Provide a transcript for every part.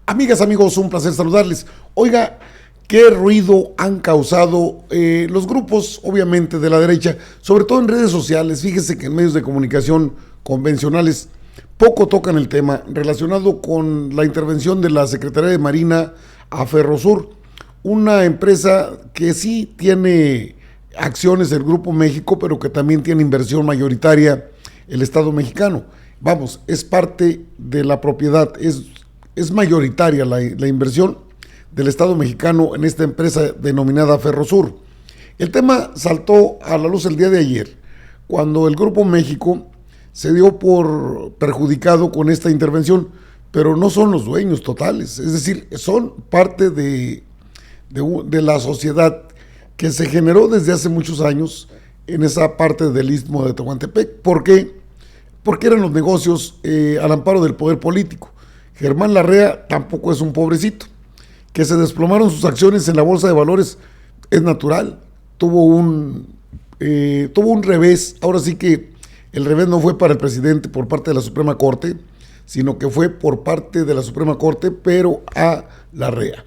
Amigas, amigos, un placer saludarles. Oiga, ¿qué ruido han causado los grupos, obviamente, de la derecha, sobre todo en redes sociales? Fíjese que en medios de comunicación convencionales poco tocan el tema relacionado con la intervención de la Secretaría de Marina a Ferrosur, una empresa que sí tiene acciones del Grupo México, pero que también tiene inversión mayoritaria el Estado mexicano. Vamos, es parte de la propiedad, es mayoritaria la inversión del Estado mexicano en esta empresa denominada Ferrosur. El tema saltó a la luz el día de ayer, cuando el Grupo México se dio por perjudicado con esta intervención, pero no son los dueños totales, es decir, son parte de la sociedad que se generó desde hace muchos años en esa parte del Istmo de Tehuantepec. ¿Por qué? Porque eran los negocios al amparo del poder político. Germán Larrea tampoco es un pobrecito. Que se desplomaron sus acciones en la bolsa de valores es natural. Tuvo un revés. Ahora sí que el revés no fue para el presidente por parte de la Suprema Corte, sino que fue por parte de la Suprema Corte, pero a Larrea.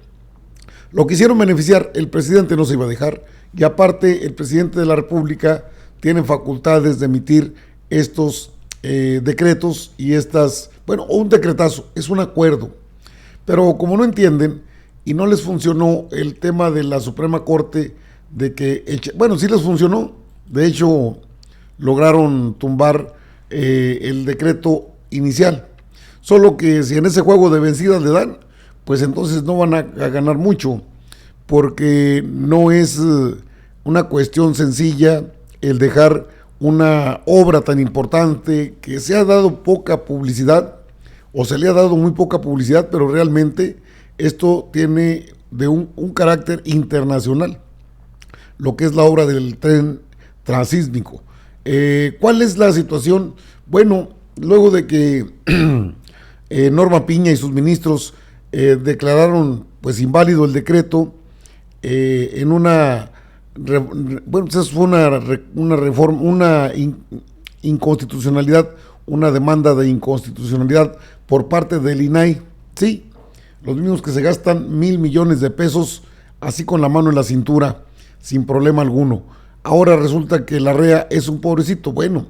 Lo quisieron beneficiar, el presidente no se iba a dejar, y aparte el presidente de la República tiene facultades de emitir estos decretos y un decretazo, es un acuerdo. Pero como no entienden y no les funcionó el tema de la Suprema Corte, sí les funcionó, de hecho lograron tumbar el decreto inicial, solo que si en ese juego de vencidas le dan, pues entonces no van a ganar mucho, porque no es una cuestión sencilla el dejar una obra tan importante que se ha dado poca publicidad, o se le ha dado muy poca publicidad, pero realmente esto tiene de un carácter internacional, lo que es la obra del tren transísmico. ¿Cuál es la situación? Bueno, luego de que Norma Piña y sus ministros declararon pues inválido el decreto en eso fue una reforma, inconstitucionalidad, una demanda de inconstitucionalidad por parte del INAI, sí, los mismos que se gastan 1,000 millones de pesos así con la mano en la cintura, sin problema alguno. Ahora resulta que Larrea es un pobrecito. Bueno,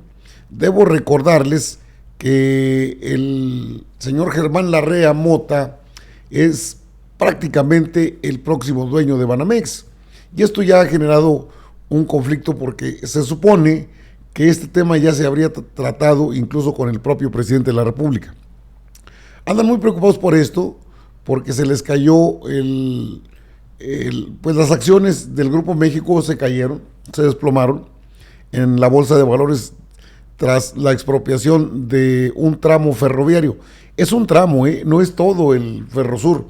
debo recordarles que el señor Germán Larrea Mota es prácticamente el próximo dueño de Banamex. Y esto ya ha generado un conflicto porque se supone que este tema ya se habría tratado incluso con el propio presidente de la República. Andan muy preocupados por esto, porque se les cayó pues las acciones del Grupo México se cayeron, se desplomaron en la bolsa de valores tras la expropiación de un tramo ferroviario. Es un tramo, no es todo el Ferrosur.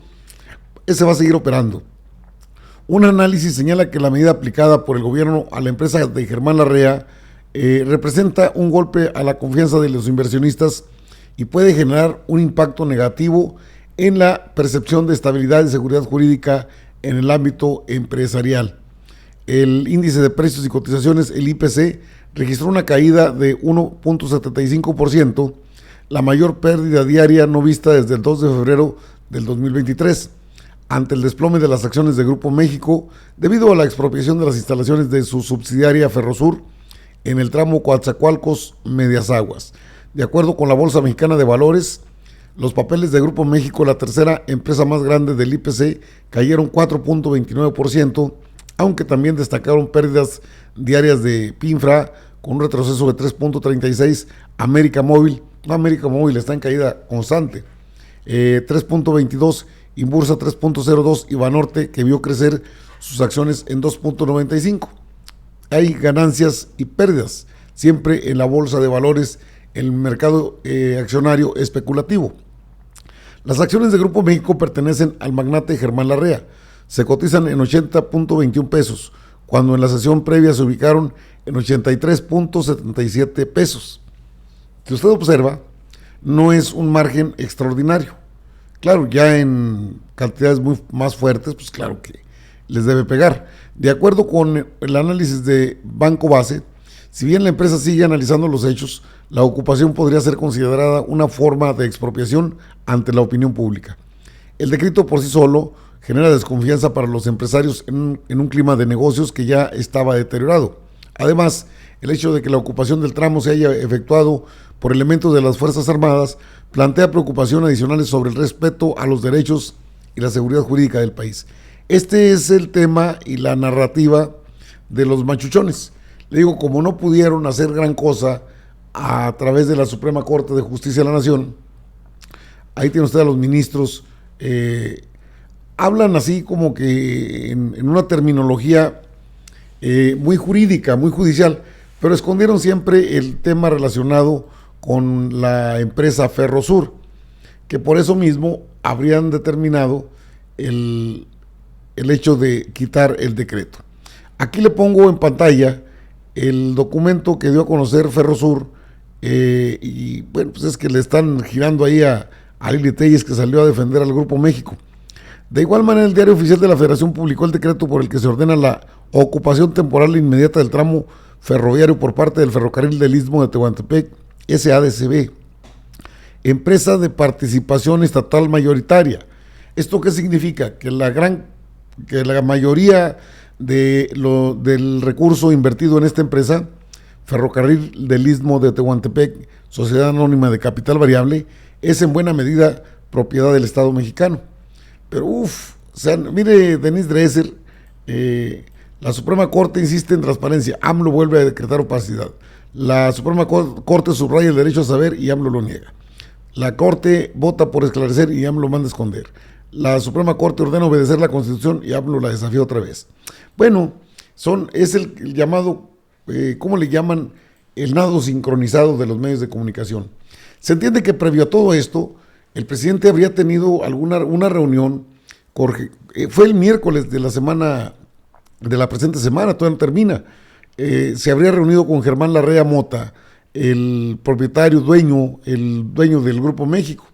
Ese va a seguir operando. Un análisis señala que la medida aplicada por el gobierno a la empresa de Germán Larrea representa un golpe a la confianza de los inversionistas y puede generar un impacto negativo en la percepción de estabilidad y seguridad jurídica en el ámbito empresarial. El índice de precios y cotizaciones, el IPC, registró una caída de 1.75%, la mayor pérdida diaria no vista desde el 2 de febrero del 2023, ante el desplome de las acciones de Grupo México debido a la expropiación de las instalaciones de su subsidiaria Ferrosur en el tramo Coatzacoalcos-Medias Aguas. De acuerdo con la Bolsa Mexicana de Valores, los papeles de Grupo México, la tercera empresa más grande del IPC, cayeron 4.29%, aunque también destacaron pérdidas diarias de Pinfra con un retroceso de 3.36%, América Móvil está en caída constante, 3.22%, Inbursa 3.02%, y Banorte, que vio crecer sus acciones en 2.95%. Hay ganancias y pérdidas siempre en la bolsa de valores, en el mercado accionario especulativo. Las acciones de Grupo México pertenecen al magnate Germán Larrea. Se cotizan en 80.21 pesos, cuando en la sesión previa se ubicaron en 83.77 pesos. Si usted observa, no es un margen extraordinario. Claro, ya en cantidades muy más fuertes, pues claro que les debe pegar. De acuerdo con el análisis de Banco Base, si bien la empresa sigue analizando los hechos, la ocupación podría ser considerada una forma de expropiación ante la opinión pública. El decreto por sí solo genera desconfianza para los empresarios en un clima de negocios que ya estaba deteriorado. Además, el hecho de que la ocupación del tramo se haya efectuado por elementos de las Fuerzas Armadas plantea preocupaciones adicionales sobre el respeto a los derechos y la seguridad jurídica del país. Este es el tema y la narrativa de los machuchones. Le digo, como no pudieron hacer gran cosa a través de la Suprema Corte de Justicia de la Nación, ahí tiene usted a los ministros, hablan así como que en una terminología muy jurídica, muy judicial, pero escondieron siempre el tema relacionado con la empresa Ferrosur, que por eso mismo habrían determinado el hecho de quitar el decreto. Aquí le pongo en pantalla el documento que dio a conocer Ferrosur, y bueno, pues es que le están girando ahí a Lili Telles, que salió a defender al Grupo México. De igual manera, el Diario Oficial de la Federación publicó el decreto por el que se ordena la ocupación temporal inmediata del tramo ferroviario por parte del Ferrocarril del Istmo de Tehuantepec, SADCB, empresa de participación estatal mayoritaria. ¿Esto qué significa? Que la mayoría del recurso invertido en esta empresa, Ferrocarril del Istmo de Tehuantepec, Sociedad Anónima de Capital Variable, es en buena medida propiedad del Estado mexicano. Pero o sea, mire, Denise Dresser, la Suprema Corte insiste en transparencia, AMLO vuelve a decretar opacidad. La Suprema Corte subraya el derecho a saber y AMLO lo niega. La Corte vota por esclarecer y AMLO manda a esconder. La Suprema Corte ordena obedecer la Constitución y AMLO la desafía otra vez. Bueno, es el llamado, ¿cómo le llaman? El nado sincronizado de los medios de comunicación. Se entiende que previo a todo esto, el presidente habría tenido una reunión, fue el miércoles de la presente semana, todavía no termina, se habría reunido con Germán Larrea Mota, el propietario, el dueño del Grupo México,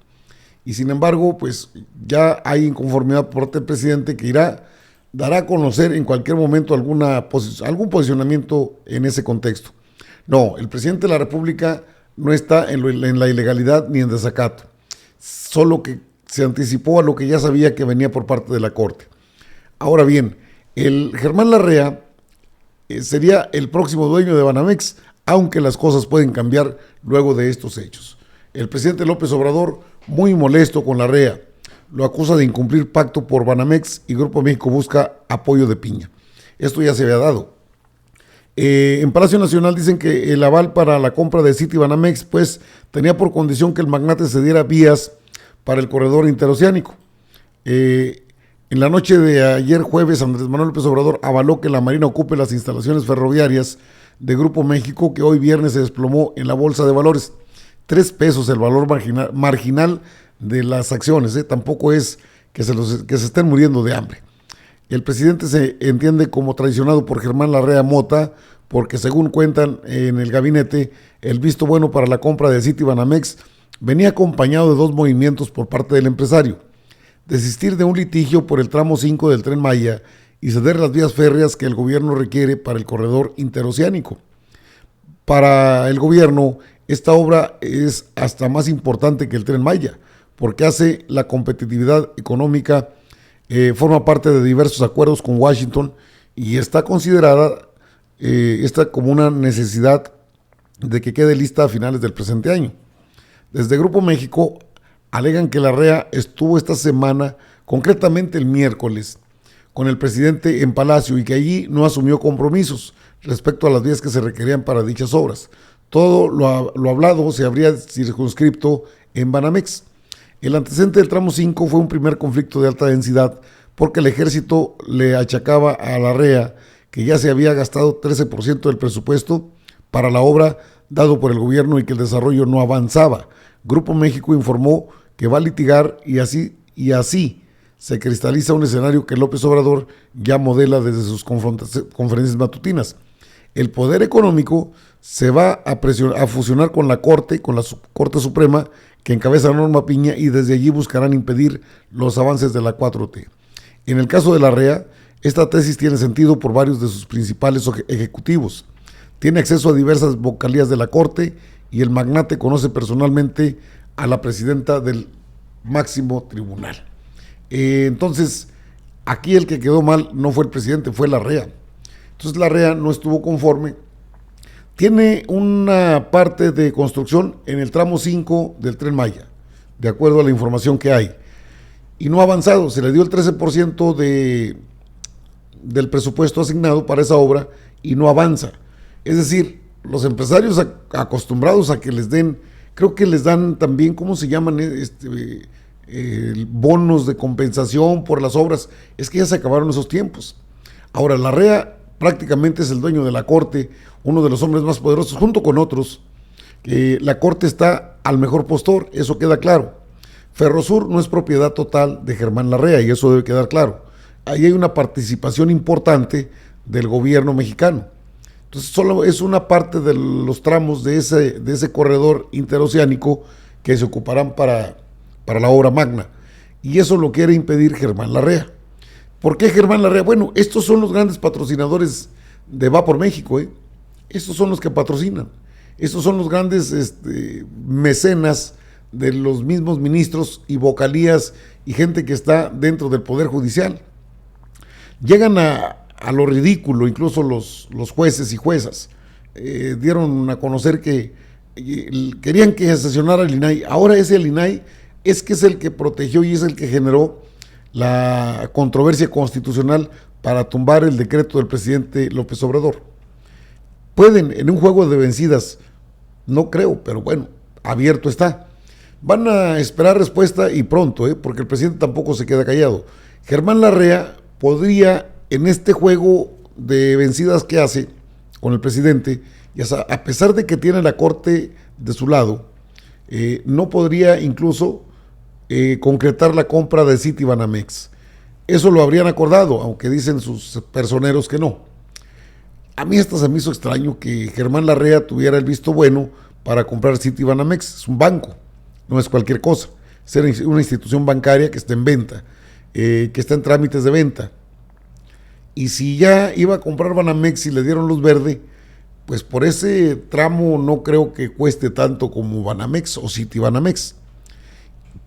y sin embargo, pues ya hay inconformidad por parte del presidente que dará a conocer en cualquier momento algún posicionamiento en ese contexto. No, el presidente de la República no está en la ilegalidad ni en desacato, solo que se anticipó a lo que ya sabía que venía por parte de la Corte. Ahora bien, el Germán Larrea sería el próximo dueño de Banamex, aunque las cosas pueden cambiar luego de estos hechos. El presidente López Obrador, muy molesto con Larrea, lo acusa de incumplir pacto por Banamex y Grupo México busca apoyo de piña. Esto ya se había dado. En Palacio Nacional dicen que el aval para la compra de Citibanamex pues tenía por condición que el magnate cediera vías para el corredor interoceánico. En la noche de ayer jueves, Andrés Manuel López Obrador avaló que la Marina ocupe las instalaciones ferroviarias de Grupo México, que hoy viernes se desplomó en la bolsa de valores. 3 pesos el valor marginal de las acciones, tampoco es que se estén muriendo de hambre. El presidente se entiende como traicionado por Germán Larrea Mota, porque según cuentan en el gabinete, el visto bueno para la compra de Citibanamex venía acompañado de 2 movimientos por parte del empresario: desistir de un litigio por el tramo 5 del Tren Maya y ceder las vías férreas que el gobierno requiere para el corredor interoceánico. Para el gobierno, esta obra es hasta más importante que el Tren Maya, porque hace la competitividad económica, forma parte de diversos acuerdos con Washington y está considerada como una necesidad de que quede lista a finales del presente año. Desde Grupo México alegan que Larrea estuvo esta semana, concretamente el miércoles, con el presidente en Palacio y que allí no asumió compromisos respecto a las vías que se requerían para dichas obras. Todo lo hablado se habría circunscripto en Banamex. El antecedente del tramo 5 fue un primer conflicto de alta densidad porque el ejército le achacaba a Larrea que ya se había gastado 13% del presupuesto para la obra dado por el gobierno y que el desarrollo no avanzaba. Grupo México informó que va a litigar y así se cristaliza un escenario que López Obrador ya modela desde sus conferencias matutinas. El poder económico se va a fusionar con la Corte Suprema que encabeza Norma Piña y desde allí buscarán impedir los avances de la 4T. En el caso de Larrea, esta tesis tiene sentido por varios de sus principales ejecutivos. Tiene acceso a diversas vocalías de la Corte y el magnate conoce personalmente a la presidenta del máximo tribunal. Entonces, aquí el que quedó mal no fue el presidente, fue Larrea. Entonces Larrea no estuvo conforme. Tiene una parte de construcción en el tramo 5 del Tren Maya, de acuerdo a la información que hay. Y no ha avanzado, se le dio el 13% del presupuesto asignado para esa obra y no avanza. Es decir, los empresarios acostumbrados a que les den, creo que les dan también, ¿cómo se llaman? Bonos de compensación por las obras. Es que ya se acabaron esos tiempos. Ahora, Larrea prácticamente es el dueño de la Corte, uno de los hombres más poderosos, junto con otros. La Corte está al mejor postor, eso queda claro. Ferrosur no es propiedad total de Germán Larrea, y eso debe quedar claro. Ahí hay una participación importante del gobierno mexicano. Entonces, solo es una parte de los tramos de ese corredor interoceánico que se ocuparán para la obra magna. Y eso lo quiere impedir Germán Larrea. ¿Por qué Germán Larrea? Bueno, estos son los grandes patrocinadores de Va por México, ¿eh? Estos son los que patrocinan. Estos son los grandes mecenas de los mismos ministros y vocalías y gente que está dentro del Poder Judicial. Llegan a lo ridículo, incluso los jueces y juezas. Dieron a conocer que querían que sesionara el INAI. Ahora ese el INAI es el que protegió y es el que generó la controversia constitucional para tumbar el decreto del presidente López Obrador. Pueden, en un juego de vencidas, no creo, pero bueno, abierto está. Van a esperar respuesta y pronto, porque el presidente tampoco se queda callado. Germán Larrea podría, en este juego de vencidas que hace con el presidente, y a pesar de que tiene la Corte de su lado, no podría incluso concretar la compra de Citibanamex. Eso lo habrían acordado, aunque dicen sus personeros que no. A mí hasta se me hizo extraño que Germán Larrea tuviera el visto bueno para comprar Citibanamex. Es un banco, no es cualquier cosa. Es una institución bancaria que está en venta, que está en trámites de venta. Y si ya iba a comprar Banamex y le dieron luz verde, pues por ese tramo no creo que cueste tanto como Banamex o Citibanamex.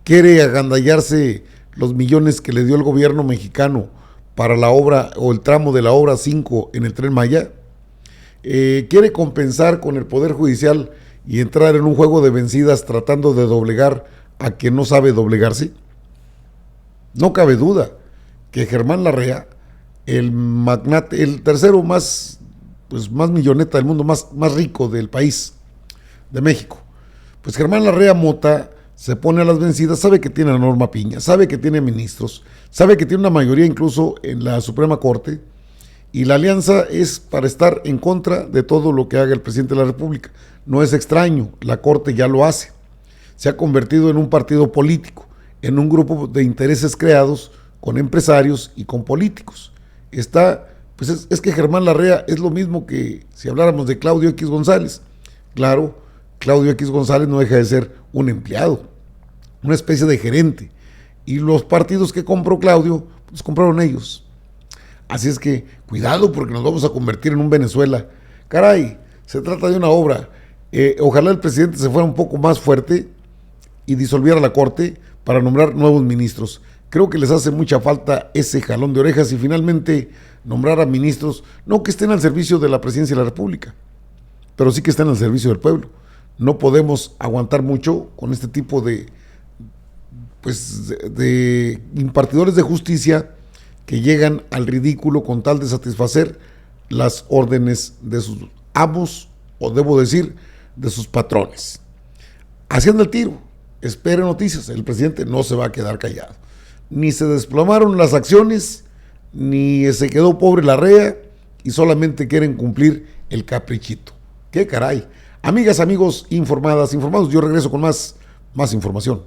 Quiere agandallarse los millones que le dio el gobierno mexicano para la obra o el tramo de la obra 5 en el Tren Maya. Quiere compensar con el Poder Judicial y entrar en un juego de vencidas tratando de doblegar a quien no sabe doblegarse. No cabe duda que Germán Larrea, el magnate, el tercero más milloneta del mundo, más rico del país, de México, pues Germán Larrea Mota se pone a las vencidas, sabe que tiene a Norma Piña, sabe que tiene ministros, sabe que tiene una mayoría incluso en la Suprema Corte, y la alianza es para estar en contra de todo lo que haga el presidente de la República. No es extraño, la Corte ya lo hace. Se ha convertido en un partido político, en un grupo de intereses creados con empresarios y con políticos. Pues es que Germán Larrea es lo mismo que si habláramos de Claudio X González. Claro, Claudio X González no deja de ser un empleado, una especie de gerente. Y los partidos que compró Claudio, pues compraron ellos. Así es que, cuidado, porque nos vamos a convertir en un Venezuela. Caray, se trata de una obra. Ojalá el presidente se fuera un poco más fuerte y disolviera la Corte para nombrar nuevos ministros. Creo que les hace mucha falta ese jalón de orejas y finalmente nombrar a ministros, no que estén al servicio de la presidencia de la República, pero sí que estén al servicio del pueblo. No podemos aguantar mucho con este tipo de impartidores de justicia que llegan al ridículo con tal de satisfacer las órdenes de sus amos, o debo decir, de sus patrones. Haciendo el tiro, espere noticias, el presidente no se va a quedar callado. Ni se desplomaron las acciones, ni se quedó pobre Larrea, y solamente quieren cumplir el caprichito. ¡Qué caray! Amigas, amigos, informados, yo regreso con más información.